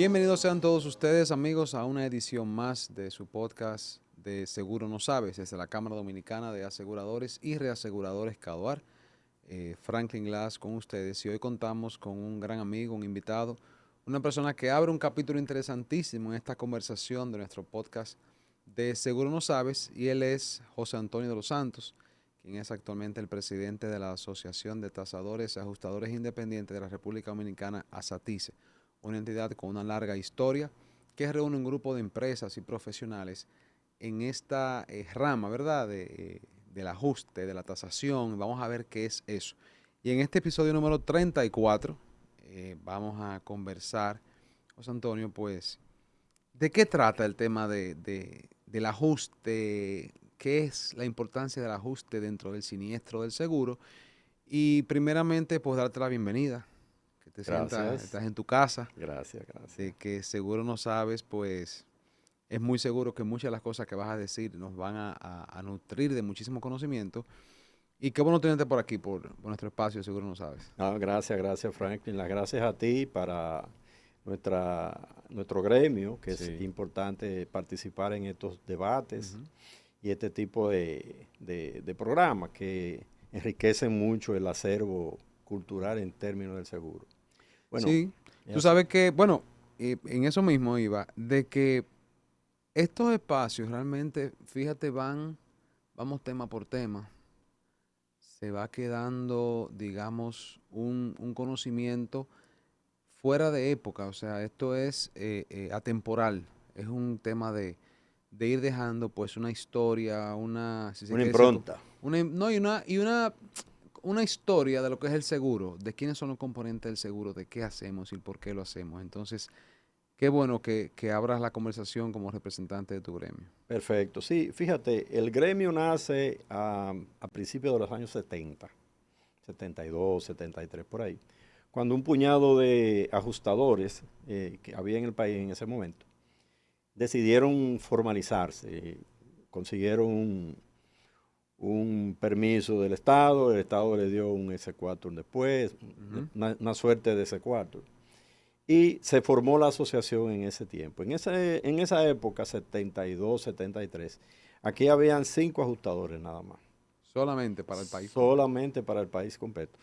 Bienvenidos sean todos ustedes, amigos, a una edición más de su podcast de Seguro No Sabes, desde la Cámara Dominicana de Aseguradores y Reaseguradores Caduar. Franklin Glass con ustedes, y hoy contamos con un gran amigo, un invitado, una persona que abre un capítulo interesantísimo en esta conversación de nuestro podcast de Seguro No Sabes, y él es José Antonio de los Santos, quien es actualmente el presidente de la Asociación de Tasadores y Ajustadores Independientes de la República Dominicana, ASATICE, una entidad con una larga historia que reúne un grupo de empresas y profesionales en esta rama, ¿verdad?, del ajuste, de la tasación. Vamos a ver qué es eso. Y en este episodio número 34 vamos a conversar, José Antonio, pues, ¿de qué trata el tema del ajuste? ¿Qué es la importancia del ajuste dentro del siniestro del seguro? Y primeramente, pues, darte la bienvenida, que te sientas, Gracias, estás en tu casa, gracias. de que seguro no sabes, pues es muy seguro que muchas de las cosas que vas a decir nos van a nutrir de muchísimo conocimiento. Y qué bueno tenerte por aquí, por nuestro espacio, seguro no sabes. Gracias Franklin. Las gracias a ti para nuestro gremio, que es Sí. importante participar en estos debates Ujú. y este tipo de programas que enriquecen mucho el acervo cultural en términos del seguro. Bueno, Sí, es tú así. sabes que, bueno, en eso mismo iba, de que estos espacios realmente, fíjate, vamos tema por tema, se va quedando, digamos, un conocimiento fuera de época. O sea, esto es atemporal, es un tema de ir dejando pues una historia, una, si se Una quiere decir, impronta. no, una historia de lo que es el seguro, de quiénes son los componentes del seguro, de qué hacemos y por qué lo hacemos. Entonces, qué bueno que abras la conversación como representante de tu gremio. Perfecto. Sí, fíjate, el gremio nace a principios de los años 70, 72, 73, por ahí, cuando un puñado de ajustadores que había en el país en ese momento decidieron formalizarse, consiguieron un permiso del Estado, el Estado le dio un S4 después, Ujú. una suerte de S4, y se formó la asociación en ese tiempo. En esa época, 72, 73, aquí habían 5 ajustadores nada más, Solamente para el país completo. solamente para el país completo.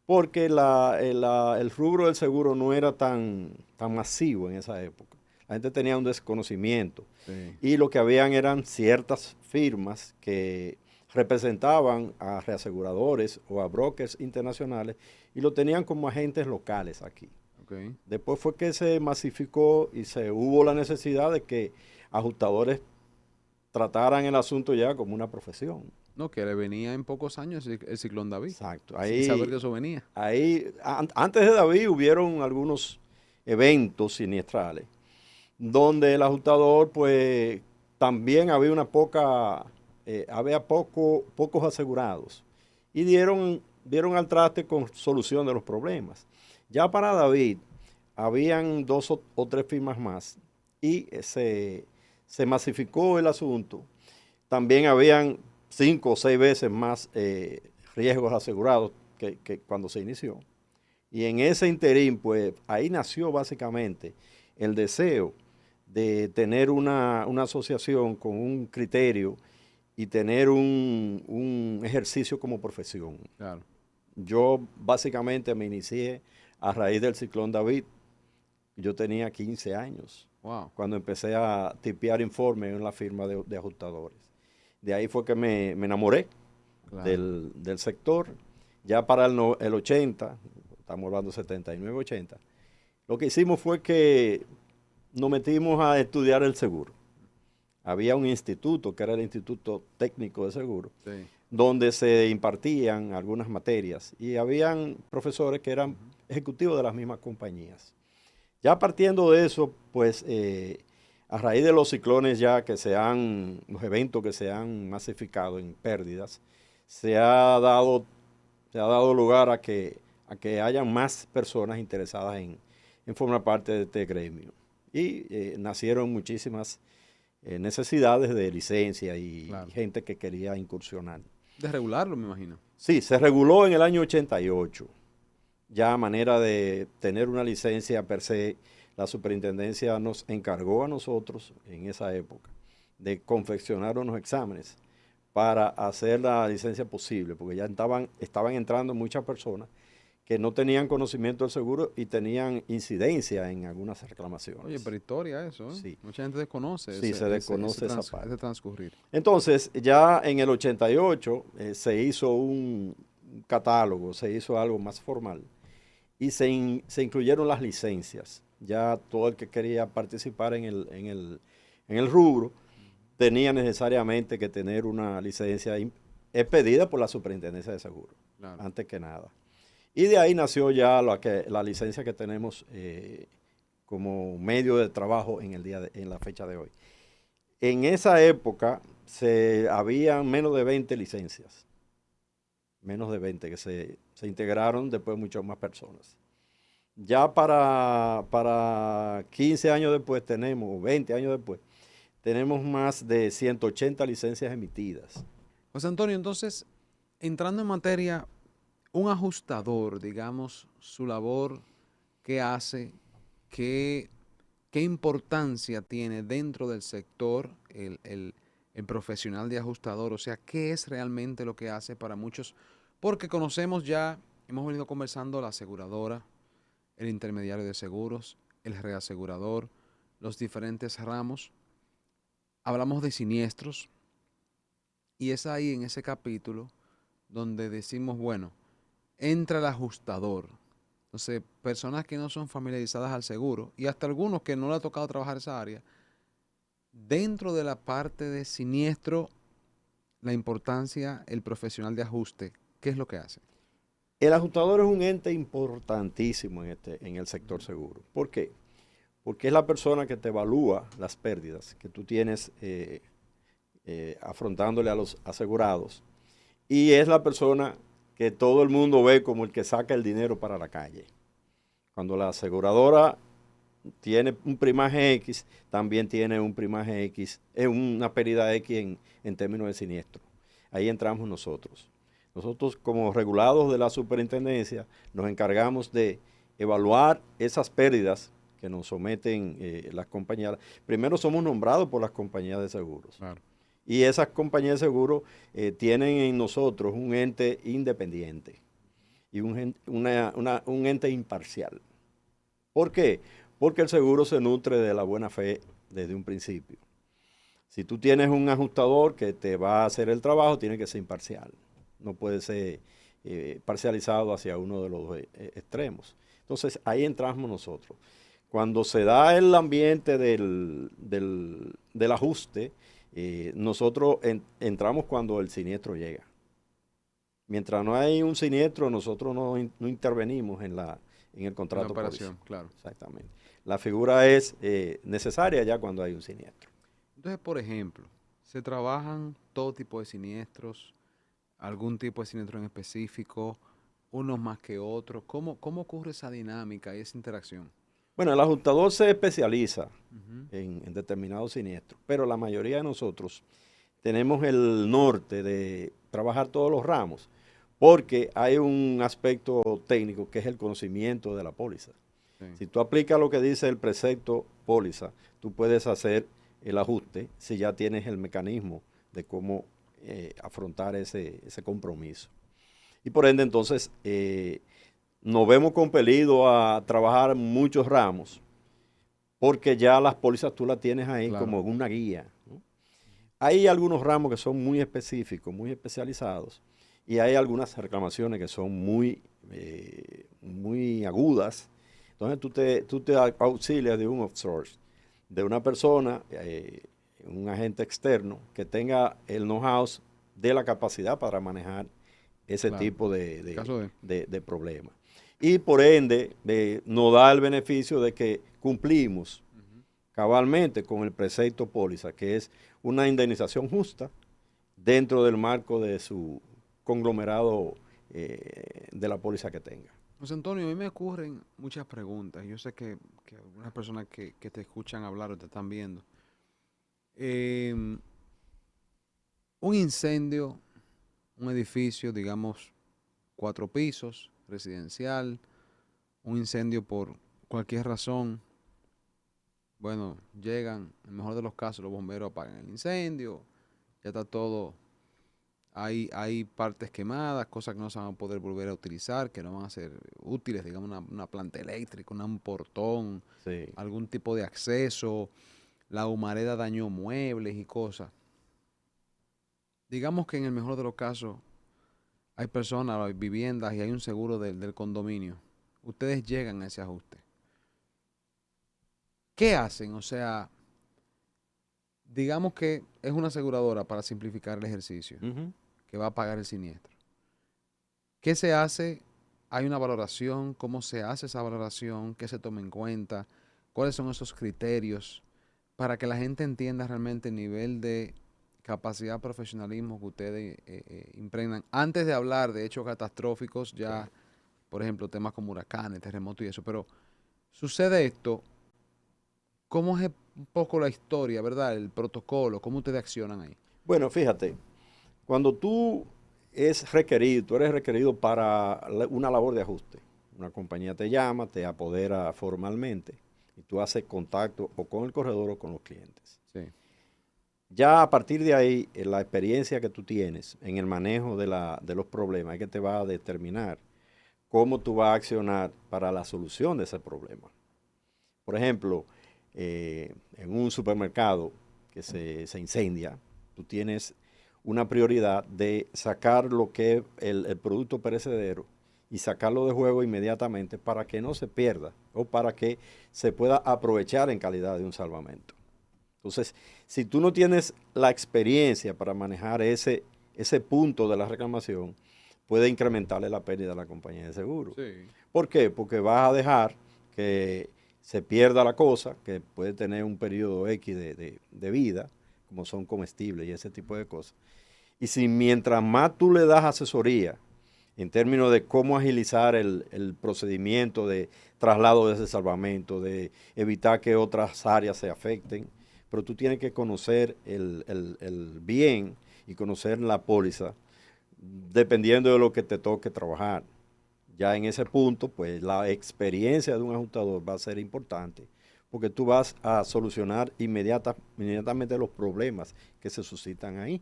Porque el rubro del seguro no era tan masivo en esa época. La gente tenía un desconocimiento Sí, y lo que habían eran ciertas firmas que representaban a reaseguradores o a brokers internacionales y lo tenían como agentes locales aquí. ok. Después fue que se masificó y se hubo la necesidad de que ajustadores trataran el asunto ya como una profesión. No, que le venía en pocos años el ciclón David, Exacto. sin saber que eso venía. Antes de David hubieron algunos eventos siniestrales, donde el ajustador, pues, también había pocos asegurados y dieron al traste con solución de los problemas. Ya para David, habían dos o tres firmas más y se masificó el asunto. También habían 5 o 6 veces más riesgos asegurados que cuando se inició. Y en ese interín, pues ahí nació básicamente el deseo de tener una asociación con un criterio y tener un ejercicio como profesión. Claro. Yo básicamente me inicié a raíz del ciclón David. Yo tenía 15 años Wow. cuando empecé a tipear informes en la firma de ajustadores. De ahí fue que me enamoré Claro. del sector. Ya para el 80, estamos hablando 79, 80, lo que hicimos fue que nos metimos a estudiar el seguro. Había un instituto, que era el Instituto Técnico de Seguro, Sí. donde se impartían algunas materias y habían profesores que eran Ujú. ejecutivos de las mismas compañías. Ya partiendo de eso, pues a raíz de los ciclones los eventos que se han masificado en pérdidas, se ha dado lugar a que hayan más personas interesadas en formar parte de este gremio. Y nacieron muchísimas necesidades de licencia y Claro. gente que quería incursionar. De regularlo, me imagino. Sí, se reguló en el año 88, ya a manera de tener una licencia per se, la superintendencia nos encargó a nosotros en esa época de confeccionar unos exámenes para hacer la licencia posible, porque ya estaban entrando muchas personas que no tenían conocimiento del seguro y tenían incidencia en algunas reclamaciones. Oye, pero historia eso, ¿eh? Sí. Mucha gente desconoce Sí, se desconoce esa ese parte. transcurrir. Entonces, ya en el 88 se hizo un catálogo, se hizo algo más formal y se incluyeron las licencias. Ya todo el que quería participar en el rubro tenía necesariamente que tener una licencia expedida por la Superintendencia de Seguros, Claro. antes que nada. Y de ahí nació ya la licencia que tenemos como medio de trabajo en la fecha de hoy. En esa época habían menos de 20 licencias, menos de 20 que se integraron después muchas más personas. Ya para 15 años después tenemos, o 20 años después, tenemos más de 180 licencias emitidas. José Antonio, entonces, entrando en materia, un ajustador, digamos, su labor, ¿qué hace? ¿Qué importancia tiene dentro del sector el profesional de ajustador? O sea, ¿qué es realmente lo que hace para muchos? Porque conocemos ya, hemos venido conversando la aseguradora, el intermediario de seguros, el reasegurador, los diferentes ramos. Hablamos de siniestros y es ahí en ese capítulo donde decimos, bueno, entra el ajustador. Entonces, personas que no son familiarizadas al seguro y hasta algunos que no le ha tocado trabajar esa área, dentro de la parte de siniestro, la importancia, el profesional de ajuste, ¿qué es lo que hace? El ajustador es un ente importantísimo en el sector seguro. ¿Por qué? Porque es la persona que te evalúa las pérdidas que tú tienes afrontándole a los asegurados. Y es la persona que todo el mundo ve como el que saca el dinero para la calle. Cuando la aseguradora tiene un primaje X, también tiene un primaje X, una pérdida X en términos de siniestro. Ahí entramos nosotros. Nosotros, como regulados de la superintendencia, nos encargamos de evaluar esas pérdidas que nos someten las compañías. Primero somos nombrados por las compañías de seguros. Claro. Y esas compañías de seguros tienen en nosotros un ente independiente y un ente imparcial. ¿Por qué? Porque el seguro se nutre de la buena fe desde un principio. Si tú tienes un ajustador que te va a hacer el trabajo, tiene que ser imparcial. No puede ser parcializado hacia uno de los extremos. Entonces, ahí entramos nosotros. Cuando se da el ambiente del ajuste, nosotros entramos cuando el siniestro llega. Mientras no hay un siniestro, nosotros no intervenimos en el contrato. La operación, claro. Exactamente. La figura es necesaria ya cuando hay un siniestro. Entonces, por ejemplo, se trabajan todo tipo de siniestros, algún tipo de siniestro en específico, unos más que otros. ¿Cómo ocurre esa dinámica y esa interacción? Bueno, el ajustador se especializa Ujú. en determinados siniestros, pero la mayoría de nosotros tenemos el norte de trabajar todos los ramos, porque hay un aspecto técnico que es el conocimiento de la póliza. Sí. Si tú aplicas lo que dice el precepto póliza, tú puedes hacer el ajuste si ya tienes el mecanismo de cómo afrontar ese compromiso. Y por ende, entonces, nos vemos compelidos a trabajar muchos ramos, porque ya las pólizas tú las tienes ahí Claro. como una guía, ¿no? Hay algunos ramos que son muy específicos, muy especializados, y hay algunas reclamaciones que son muy agudas. Entonces tú te auxilias de un outsource, de una persona, un agente externo que tenga el know-how de la capacidad para manejar ese Claro. tipo Caso de problemas. Y por ende nos da el beneficio de que cumplimos cabalmente con el precepto póliza, que es una indemnización justa dentro del marco de su conglomerado de la póliza que tenga. José Antonio, a mí me ocurren muchas preguntas. Yo sé que algunas personas que te escuchan hablar o te están viendo. Un incendio, un edificio, digamos, 4 pisos, residencial, un incendio por cualquier razón, bueno, llegan, en el mejor de los casos, los bomberos apagan el incendio, ya está todo, hay partes quemadas, cosas que no se van a poder volver a utilizar, que no van a ser útiles, digamos una planta eléctrica, un portón, Sí. algún tipo de acceso, la humareda dañó muebles y cosas. Digamos que en el mejor de los casos hay personas, hay viviendas y hay un seguro del condominio. Ustedes llegan a ese ajuste. ¿Qué hacen? O sea, digamos que es una aseguradora para simplificar el ejercicio, Ujú. que va a pagar el siniestro. ¿Qué se hace? ¿Hay una valoración? ¿Cómo se hace esa valoración? ¿Qué se toma en cuenta? ¿Cuáles son esos criterios para que la gente entienda realmente el nivel de capacidad, profesionalismo que ustedes impregnan? Antes de hablar de hechos catastróficos, ya, Sí. por ejemplo, temas como huracanes, terremotos y eso, pero sucede esto, ¿cómo es un poco la historia, verdad? El protocolo, ¿cómo ustedes accionan ahí? Bueno, fíjate, cuando tú eres requerido para una labor de ajuste. Una compañía te llama, te apodera formalmente y tú haces contacto o con el corredor o con los clientes. Sí, Ya a partir de ahí, la experiencia que tú tienes en el manejo de los problemas es que te va a determinar cómo tú vas a accionar para la solución de ese problema. Por ejemplo, en un supermercado que se incendia, tú tienes una prioridad de sacar lo que es el producto perecedero y sacarlo de juego inmediatamente para que no se pierda o para que se pueda aprovechar en calidad de un salvamento. Entonces, si tú no tienes la experiencia para manejar ese punto de la reclamación, puede incrementarle la pérdida a la compañía de seguro. sí. ¿Por qué? Porque vas a dejar que se pierda la cosa, que puede tener un periodo X de vida, como son comestibles y ese tipo de cosas. Y si mientras más tú le das asesoría en términos de cómo agilizar el procedimiento de traslado de ese salvamento, de evitar que otras áreas se afecten, pero tú tienes que conocer el bien y conocer la póliza dependiendo de lo que te toque trabajar. Ya en ese punto, pues la experiencia de un ajustador va a ser importante porque tú vas a solucionar inmediatamente los problemas que se suscitan ahí.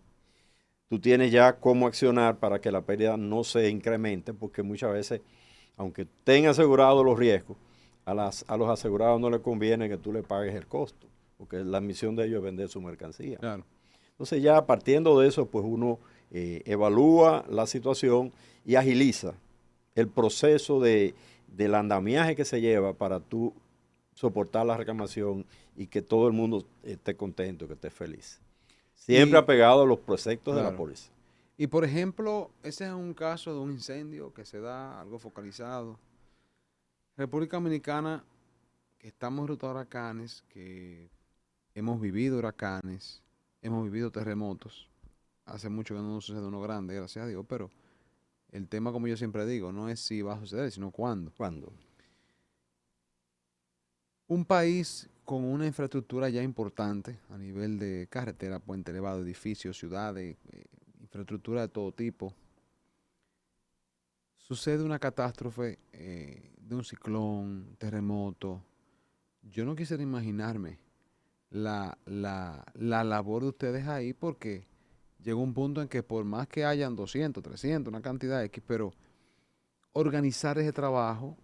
Tú tienes ya cómo accionar para que la pérdida no se incremente, porque muchas veces, aunque tengan asegurado los riesgos, a los asegurados no les conviene que tú le pagues el costo, porque la misión de ellos es vender su mercancía. Claro. Entonces ya partiendo de eso, pues uno evalúa la situación y agiliza el proceso del andamiaje que se lleva para tú soportar la reclamación y que todo el mundo esté contento, que esté feliz. Siempre Y, apegado a los preceptos de la claro. póliza. Y por ejemplo, ese es un caso de un incendio que se da, algo focalizado. República Dominicana, que estamos en ruta de huracanes, que hemos vivido huracanes, hemos vivido terremotos. Hace mucho que no nos sucede uno grande, gracias a Dios, pero el tema, como yo siempre digo, no es si va a suceder, sino cuándo. ¿Cuándo? Un país con una infraestructura ya importante a nivel de carretera, puente elevado, edificios, ciudades, infraestructura de todo tipo, sucede una catástrofe de un ciclón, terremoto. Yo no quisiera imaginarme la labor de ustedes ahí porque llegó un punto en que por más que hayan 200, 300, una cantidad X, pero organizar ese trabajo,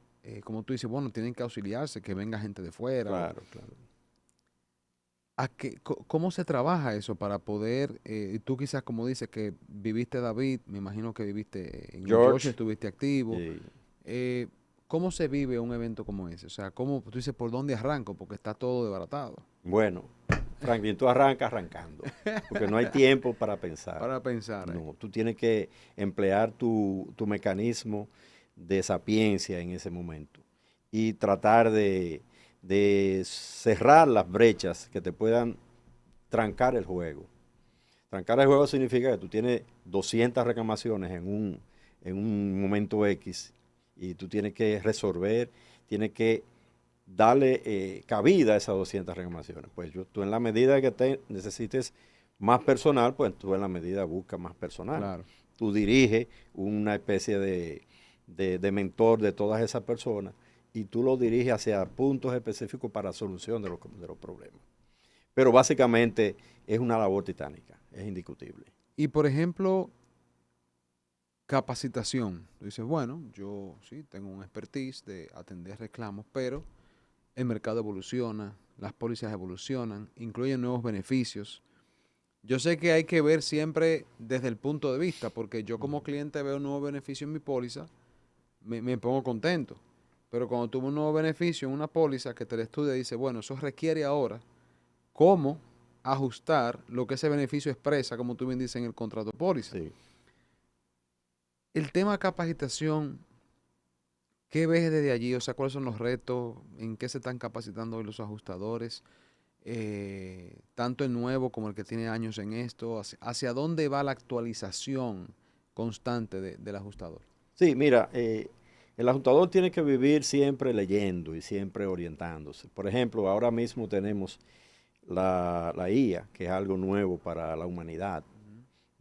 como tú dices, bueno, tienen que auxiliarse, que venga gente de fuera. Claro, claro. ¿Cómo se trabaja eso para poder, tú quizás como dices que viviste David, me imagino que viviste en el George, George, estuviste activo, eh, eh, ¿cómo se vive un evento como ese? O sea, ¿cómo tú dices por dónde arranco? Porque está todo desbaratado. bueno, Franklin, tú arrancas arrancando, porque no hay tiempo para pensar. Para pensar ahí. No, tú tienes que emplear tu mecanismo de sapiencia en ese momento y tratar de cerrar las brechas que te puedan trancar el juego. Trancar el juego significa que tú tienes 200 reclamaciones en un momento X y tú tienes que resolver, tienes que darle cabida a esas 200 reclamaciones. Pues tú en la medida que necesites más personal, pues tú en la medida buscas más personal. Claro. Tú diriges una especie de mentor de todas esas personas y tú lo diriges hacia puntos específicos para solución de los problemas. Pero básicamente es una labor titánica, es indiscutible. Y por ejemplo, capacitación. Tú dices, bueno, yo sí tengo un expertise de atender reclamos, pero el mercado evoluciona, las pólizas evolucionan, incluyen nuevos beneficios. Yo sé que hay que ver siempre desde el punto de vista, porque yo como cliente veo un nuevo beneficio en mi póliza, me pongo contento. Pero cuando tuve un nuevo beneficio en una póliza que te lo estudia, dice, bueno, eso requiere ahora cómo ajustar lo que ese beneficio expresa, como tú bien dices, en el contrato de póliza. Sí. El tema capacitación, ¿qué ves desde allí? O sea, ¿cuáles son los retos? ¿En qué se están capacitando hoy los ajustadores? Tanto el nuevo como el que tiene años en esto. ¿Hacia dónde va la actualización constante del ajustador? Sí, mira, el ajustador tiene que vivir siempre leyendo y siempre orientándose. Por ejemplo, ahora mismo tenemos la IA, que es algo nuevo para la humanidad.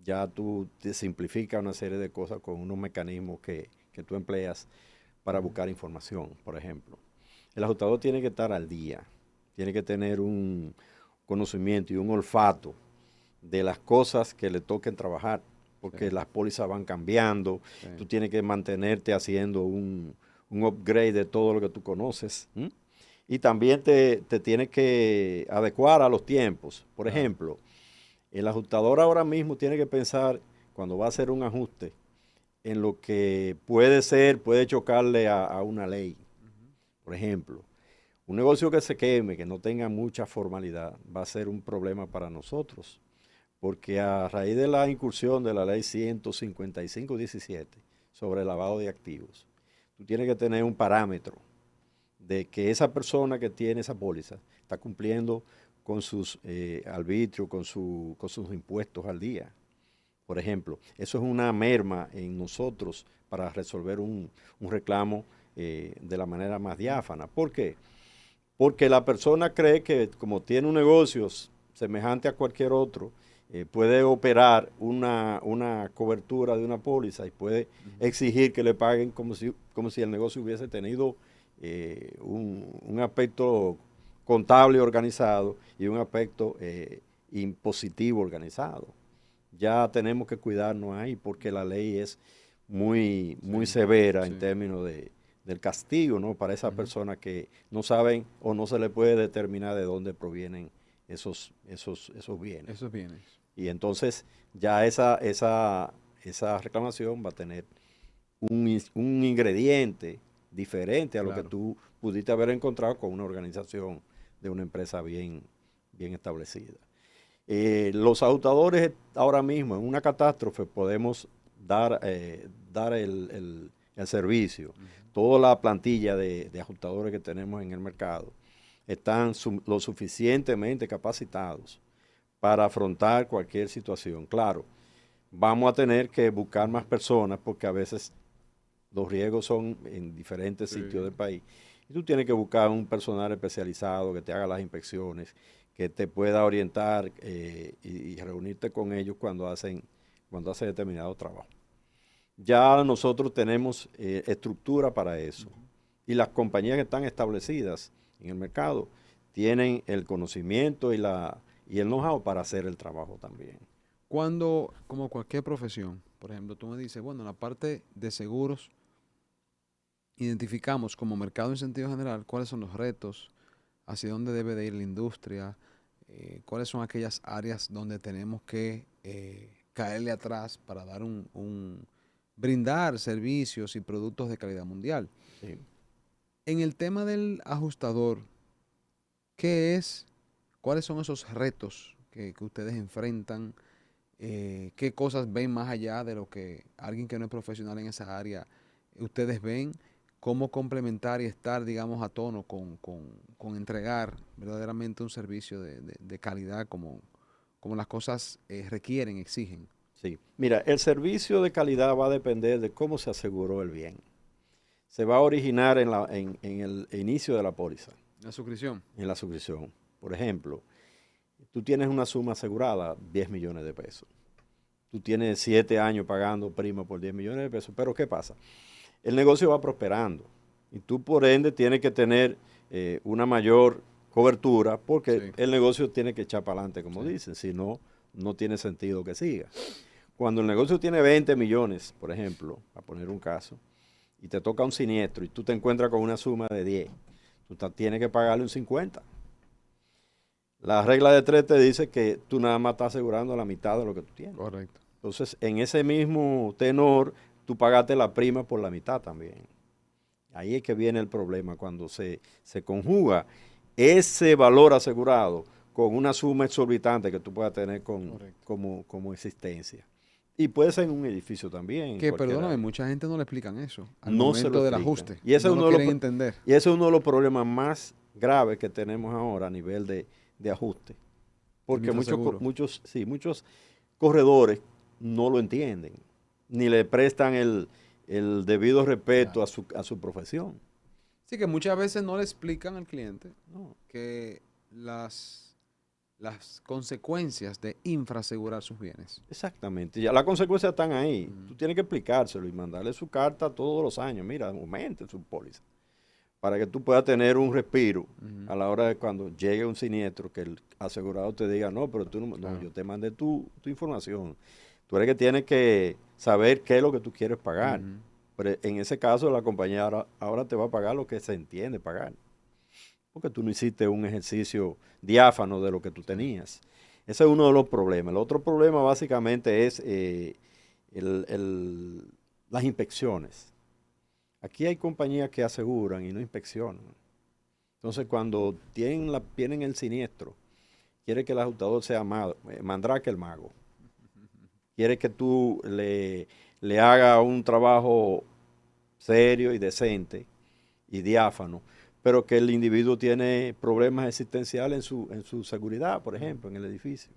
Ya tú te simplificas una serie de cosas con unos mecanismos que tú empleas para buscar información, por ejemplo. El ajustador tiene que estar al día, tiene que tener un conocimiento y un olfato de las cosas que le toquen trabajar, porque las pólizas van cambiando, tú tienes que mantenerte haciendo un upgrade de todo lo que tú conoces, ¿m? Y también te tienes que adecuar a los tiempos. Por ejemplo, el ajustador ahora mismo tiene que pensar, cuando va a hacer un ajuste, en lo que puede chocarle a una ley. Por ejemplo, un negocio que se queme, que no tenga mucha formalidad, va a ser un problema para nosotros, porque a raíz de la incursión de la ley 155-17 sobre el lavado de activos, tú tienes que tener un parámetro de que esa persona que tiene esa póliza está cumpliendo con sus arbitrios, con sus impuestos al día. Por ejemplo, eso es una merma en nosotros para resolver un reclamo de la manera más diáfana. ¿Por qué? Porque la persona cree que como tiene un negocio semejante a cualquier otro, puede operar una cobertura de una póliza y puede exigir que le paguen como si el negocio hubiese tenido un aspecto contable organizado y un aspecto impositivo organizado. Ya tenemos que cuidarnos ahí porque la ley es muy severa en términos del castigo, ¿no? Para esas personas que no saben o no se le puede determinar de dónde provienen esos bienes. Esos bienes. Y entonces ya esa reclamación va a tener un ingrediente diferente a lo que tú pudiste haber encontrado con una organización de una empresa bien establecida. Los ajustadores ahora mismo en una catástrofe podemos dar el servicio. Toda la plantilla de ajustadores que tenemos en el mercado están lo suficientemente capacitados para afrontar cualquier situación. Claro, vamos a tener que buscar más personas porque a veces los riesgos son en diferentes sitios del país. Y tú tienes que buscar un personal especializado que te haga las inspecciones, que te pueda orientar y reunirte con ellos cuando hace determinado trabajo. Ya nosotros tenemos estructura para eso. Y las compañías que están establecidas en el mercado tienen el conocimiento y el know-how para hacer el trabajo también. Cuando, como cualquier profesión, por ejemplo, tú me dices, bueno, en la parte de seguros, identificamos como mercado en sentido general cuáles son los retos, hacia dónde debe de ir la industria, cuáles son aquellas áreas donde tenemos que caerle atrás para dar brindar servicios y productos de calidad mundial. Sí. En el tema del ajustador, ¿cuáles son esos retos que ustedes enfrentan? ¿Qué cosas ven más allá de lo que alguien que no es profesional en esa área ustedes ven? ¿Cómo complementar y estar, digamos, a tono con entregar verdaderamente un servicio de calidad como las cosas requieren, exigen? Sí. Mira, el servicio de calidad va a depender de cómo se aseguró el bien. Se va a originar en el inicio de la póliza. La suscripción. En la suscripción. Por ejemplo, tú tienes una suma asegurada, 10 millones de pesos. Tú tienes 7 años pagando prima por 10 millones de pesos. Pero ¿qué pasa? El negocio va prosperando Y tú, por ende, tienes que tener una mayor cobertura porque Sí. el negocio tiene que echar para adelante, como Sí. dicen. Si no, no tiene sentido que siga. Cuando el negocio tiene 20 millones, por ejemplo, a poner un caso, y te toca un siniestro y tú te encuentras con una suma de 10, tú tienes que pagarle un 50. La regla de 3 te dice que tú nada más estás asegurando la mitad de lo que tú tienes. Correcto. Entonces, en ese mismo tenor, tú pagaste la prima por la mitad también. Ahí es que viene el problema, cuando se conjuga ese valor asegurado con una suma exorbitante que tú puedas tener como existencia. Y puede ser en un edificio también. En Que cualquier perdóname, área. mucha gente no le explican eso al No se lo momento del explican. ajuste. Y ese, No es lo uno de quieren los, entender. y ese es uno de los problemas más graves que tenemos ahora a nivel de ajuste. Porque Seguro. muchos corredores no lo entienden, ni le prestan el debido respeto a su profesión. Sí, que muchas veces no le explican al cliente No. que las consecuencias de infrasegurar sus bienes. Exactamente, ya las consecuencias están ahí. Mm. Tú tienes que explicárselo y mandarle su carta todos los años. Mira, aumente su póliza para que tú puedas tener un respiro a la hora de cuando llegue un siniestro, que el asegurado te diga, no, pero tú no, Claro. yo te mandé tu información. Tú eres que tienes que saber qué es lo que tú quieres pagar. Pero en ese caso la compañía ahora te va a pagar lo que se entiende pagar. Porque tú no hiciste un ejercicio diáfano de lo que tú tenías. Ese es uno de los problemas. El otro problema básicamente es las inspecciones. Aquí hay compañías que aseguran y no inspeccionan. Entonces, cuando tienen el siniestro, quiere que el ajustador sea Mandrake el mago. Quiere que tú le hagas un trabajo serio y decente y diáfano, pero que el individuo tiene problemas existenciales en su seguridad, por ejemplo, en el edificio.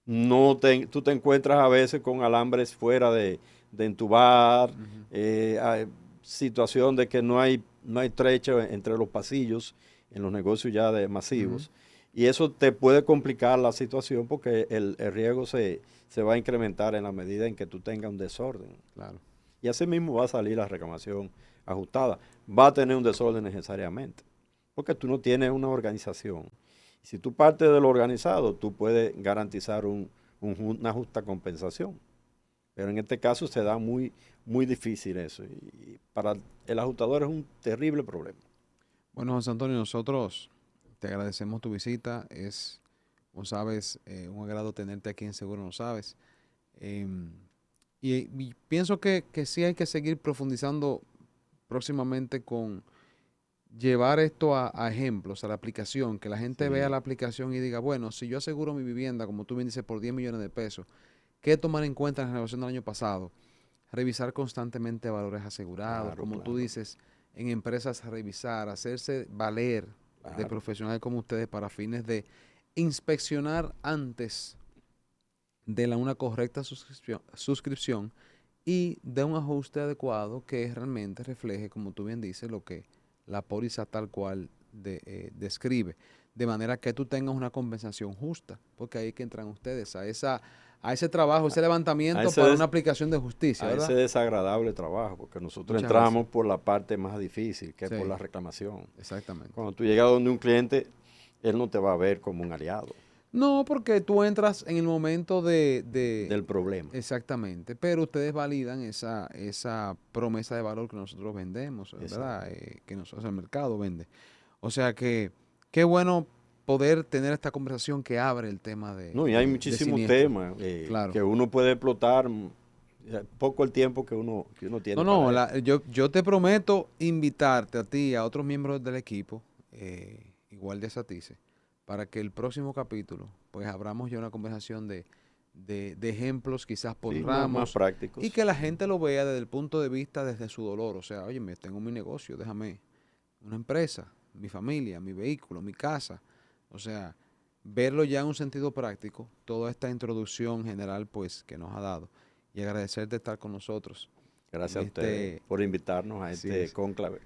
Tú te encuentras a veces con alambres fuera de entubar, hay situación de que no hay trecho entre los pasillos en los negocios ya de masivos. Y eso te puede complicar la situación porque el riesgo se va a incrementar en la medida en que tú tengas un desorden. Claro. Y así mismo va a salir la reclamación ajustada. Va a tener un desorden necesariamente, porque tú no tienes una organización. Si tú partes de lo organizado, tú puedes garantizar una justa compensación. Pero en este caso se da muy, muy difícil eso. Y para el ajustador es un terrible problema. Bueno, José Antonio, nosotros te agradecemos tu visita. Como sabes, un agrado tenerte aquí en Seguro No Sabes. Y pienso que sí hay que seguir profundizando próximamente con llevar esto a ejemplos, a la aplicación, que la gente vea la aplicación y diga, bueno, si yo aseguro mi vivienda, como tú bien dices, por 10 millones de pesos, ¿qué tomar en cuenta en la renovación del año pasado? Revisar constantemente valores asegurados, como tú dices, en empresas revisar, hacerse valer de profesionales como ustedes para fines de inspeccionar antes de una correcta suscripción y de un ajuste adecuado que realmente refleje, como tú bien dices, lo que la póliza tal cual describe. De manera que tú tengas una compensación justa, porque ahí es que entran ustedes a ese trabajo, ese levantamiento para una aplicación de justicia, ¿verdad? A ese desagradable trabajo, porque nosotros Muchas entramos gracias. por la parte más difícil, que es Sí. por la reclamación. Exactamente. Cuando tú llegas donde un cliente, él no te va a ver como un aliado. No, porque tú entras en el momento del problema. Exactamente, pero ustedes validan esa promesa de valor que nosotros vendemos, ¿verdad? Que nosotros el mercado vende. O sea que qué bueno poder tener esta conversación que abre el tema de No, y hay muchísimos temas claro. que uno puede explotar, poco el tiempo que uno tiene. Yo te prometo invitarte a ti y a otros miembros del equipo, igual de Satice, para que el próximo capítulo, pues abramos ya una conversación de ejemplos quizás por ramos más prácticos. Y que la gente lo vea desde el punto de vista, desde su dolor. O sea, oye, tengo mi negocio, déjame una empresa, mi familia, mi vehículo, mi casa. O sea, verlo ya en un sentido práctico, toda esta introducción general pues que nos ha dado. Y agradecerte estar con nosotros. Gracias a ustedes por invitarnos a este cónclave.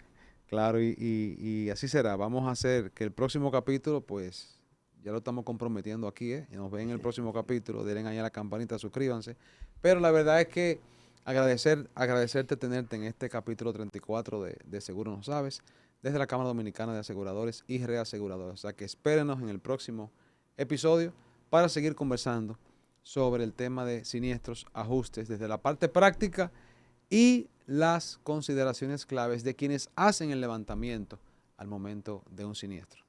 Claro, y así será. Vamos a hacer que el próximo capítulo, pues, ya lo estamos comprometiendo aquí, ¿eh? Nos ven en el próximo capítulo, denle ahí a la campanita, suscríbanse. Pero la verdad es que agradecerte tenerte en este capítulo 34 de Seguro No Sabes, desde la Cámara Dominicana de Aseguradores y Reaseguradores. O sea que espérenos en el próximo episodio para seguir conversando sobre el tema de siniestros, ajustes desde la parte práctica y las consideraciones claves de quienes hacen el levantamiento al momento de un siniestro.